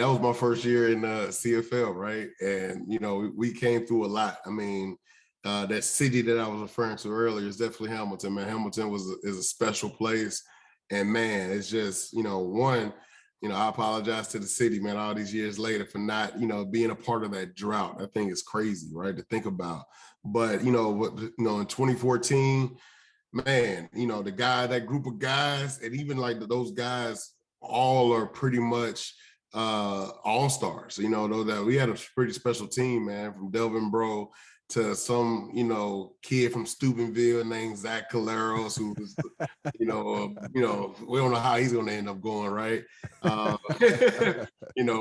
That was my first year in the CFL, right? And, we came through a lot. I mean, that city that I was referring to earlier is definitely Hamilton, man. Hamilton is a special place. And man, it's just, one, I apologize to the city, man, all these years later for not, being a part of that drought. I think it's crazy, right, to think about. But, in 2014, man, that group of guys, and even like those guys all are pretty much all-stars, though that we had a pretty special team, man, from Delvin Bro to some, kid from Steubenville named Zach Caleros, who was, we don't know how he's going to end up going, right? Uh,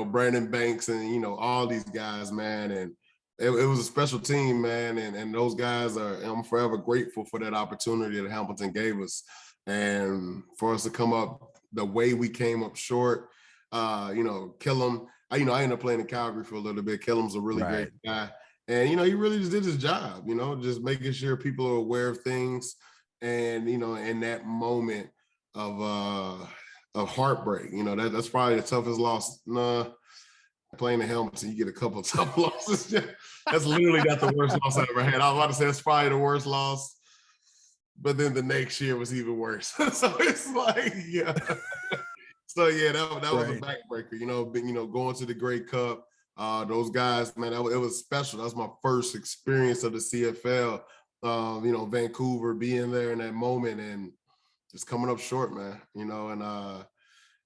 Brandon Banks and, all these guys, man. And it was a special team, man. And those guys I'm forever grateful for that opportunity that Hamilton gave us. And for us to come up the way we came up short, Kellum, I ended up playing in Calgary for a little bit. Kellum's a really great guy. And, he really just did his job, just making sure people are aware of things. And, in that moment of heartbreak, that's probably the toughest loss. Playing in Hamilton, you get a couple of tough losses. That's literally not the worst loss I ever had. I was about to say it's probably the worst loss, but then the next year was even worse. So it's like, yeah. So yeah, that was a backbreaker. Going to the Grey Cup, those guys, man, it was special. That was my first experience of the CFL. Vancouver, being there in that moment and just coming up short, man. And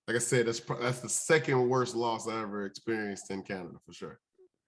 like I said, that's the second worst loss I ever experienced in Canada for sure.